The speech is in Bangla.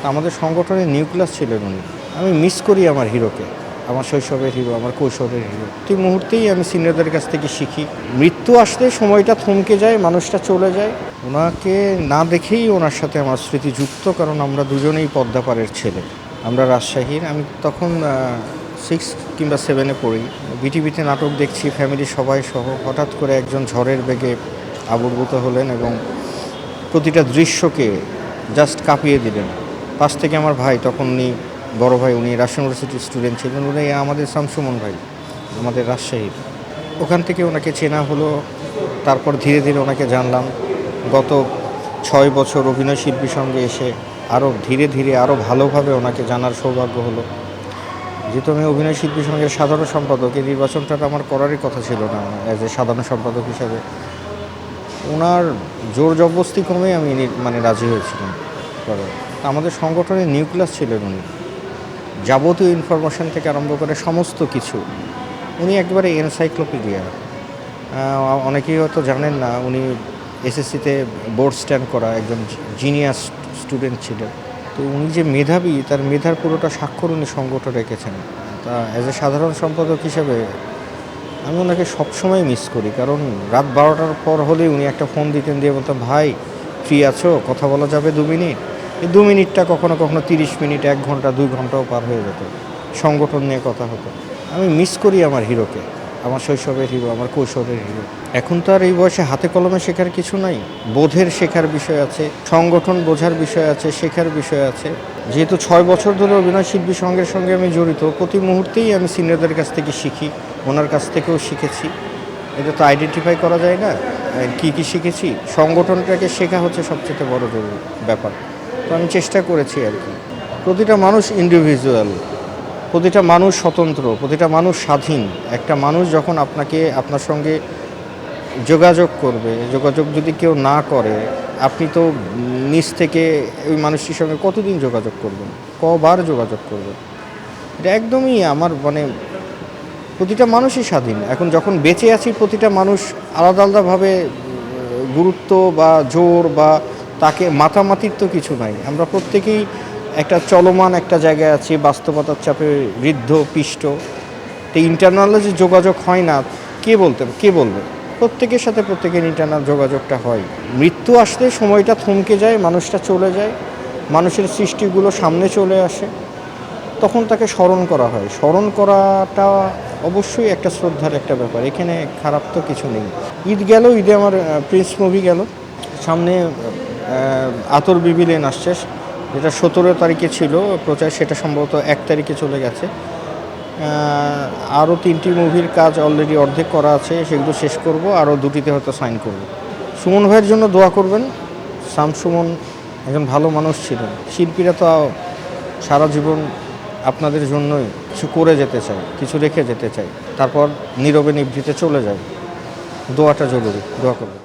আমাদের সংগঠনের নিউক্লিয়াস ছিলেন উনি। আমি মিস করি আমার হিরোকে, আমার শৈশবের হিরো, আমার কৈশোরের হিরো। প্রতি মুহূর্তেই আমি সিনিয়রদের কাছ থেকে শিখি। মৃত্যু আসলে সময়টা থমকে যায়, মানুষটা চলে যায়। ওনাকে না দেখেই ওনার সাথে আমার স্মৃতি যুক্ত, কারণ আমরা দুজনেই পদ্মাপাড়ের ছেলে। আমরা রাজশাহীর। আমি তখন 6 কিংবা 7-এ পড়ি। বিটিভিতে নাটক দেখছি ফ্যামিলির সবাই সহ। হঠাৎ করে একজন ঝড়ের বেগে আবির্ভূত হলেন এবং প্রতিটা দৃশ্যকে জাস্ট কাঁপিয়ে দিলেন। পাশ থেকে আমার ভাই, তখন উনি বড় ভাই, উনি রাজশাহী ইউনিভার্সিটির স্টুডেন্ট ছিলেন। উনি আমাদের শামসুমন ভাই, আমাদের রাজশাহীর। ওখান থেকে ওনাকে চেনা হলো। তারপর ধীরে ধীরে ওনাকে জানলাম। গত 6 বছর অভিনয় শিল্পীর সঙ্গে এসে আরও ধীরে ধীরে আরও ভালোভাবে ওনাকে জানার সৌভাগ্য হলো। যেহেতু আমি অভিনয় শিল্পীর সঙ্গে সাধারণ সম্পাদক, এই নির্বাচনটা আমার করারই কথা ছিল না অ্যাজ এ সাধারণ সম্পাদক হিসাবে। ওনার জোর জবরদস্তি কমে আমি রাজি হয়েছিলাম করার। আমাদের সংগঠনের নিউক্লিয়াস ছিলেন উনি। যাবতীয় ইনফরমেশন থেকে আরম্ভ করে সমস্ত কিছু উনি একেবারে এনসাইক্লোপিডিয়া। অনেকেই হয়তো জানেন না, উনি এসএসসিতে বোর্ড স্ট্যান্ড করা একজন জিনিয়াস স্টুডেন্ট ছিলেন। তো উনি যে মেধাবী, তার মেধার পুরোটা স্বাক্ষর উনি সংগঠন রেখেছেন। তা অ্যাজ এ সাধারণ সম্পাদক হিসেবে আমি ওনাকে সবসময় মিস করি, কারণ রাত 12টার পর হলেই উনি একটা ফোন দিতেন, দিয়ে বলতাম, ভাই ফ্রি আছো, কথা বলা যাবে 2 মিনিট? এই 2 মিনিটটা কখনো কখনো 30 মিনিট, 1 ঘন্টা, 2 ঘন্টাও পার হয়ে যেত। সংগঠন নিয়ে কথা হতো। আমি মিস করি আমার হিরোকে, আমার শৈশবের হিরো, আমার কৈশোরের হিরো। এখন তো আর এই বয়সে হাতে কলমে শেখার কিছু নাই, বোধের শেখার বিষয় আছে, সংগঠন বোঝার বিষয় আছে, শেখার বিষয় আছে। যেহেতু 6 বছর ধরে অভিনয় শিল্পীর সঙ্গে আমি জড়িত, প্রতি মুহূর্তেই আমি সিনিয়রদের কাছ থেকে শিখি, ওনার কাছ থেকেও শিখেছি। এটা তো আইডেন্টিফাই করা যায় না কী কী শিখেছি। সংগঠনটাকে শেখা হচ্ছে সবচেয়ে বড় জরুরি ব্যাপার। তো আমি চেষ্টা করেছি আর কি। প্রতিটা মানুষ ইন্ডিভিজুয়াল, প্রতিটা মানুষ স্বতন্ত্র, প্রতিটা মানুষ স্বাধীন। একটা মানুষ যখন আপনার সঙ্গে যোগাযোগ করবে, যোগাযোগ যদি কেউ না করে, আপনি তো নিজ থেকে ওই মানুষটির সঙ্গে কতদিন যোগাযোগ করবেন, কবার যোগাযোগ করবেন? এটা একদমই আমার প্রতিটা মানুষই স্বাধীন। এখন যখন বেঁচে আছি, প্রতিটা মানুষ আলাদা আলাদাভাবে গুরুত্ব বা জোর বা তাকে মাতামাতির তো কিছু নাই। আমরা প্রত্যেকেই একটা চলমান একটা জায়গায় আছি, বাস্তবতার চাপে ঋদ্ধ পিষ্ট। তো ইন্টারনালে যে যোগাযোগ হয় না, কে বলবে? প্রত্যেকের সাথে প্রত্যেকের ইন্টারনাল যোগাযোগটা হয়। মৃত্যু আসলে সময়টা থমকে যায়, মানুষটা চলে যায়, মানুষের সৃষ্টিগুলো সামনে চলে আসে, তখন তাকে স্মরণ করা হয়। স্মরণ করাটা অবশ্যই একটা শ্রদ্ধার একটা ব্যাপার, এখানে খারাপ তো কিছু নেই। ঈদ গেল, ঈদে আমার প্রিন্স মুভি গেল। সামনে আতর বিবিলেন আসছে, যেটা 17 তারিখে ছিল প্রচার, সেটা সম্ভবত 1 তারিখে চলে গেছে। আরও 3টি মুভির কাজ অলরেডি অর্ধেক করা আছে, সেগুলো শেষ করব, আরও 2টিতে হয়তো সাইন করব। সুমন ভাইয়ের জন্য দোয়া করবেন। শামসুমন একজন ভালো মানুষ ছিলেন। শিল্পীরা তো সারা জীবন আপনাদের জন্যই কিছু করে যেতে চায়, কিছু রেখে যেতে চায়, তারপর নীরবে নিভৃতে চলে যায়। দোয়াটা জরুরি, দোয়া করবেন।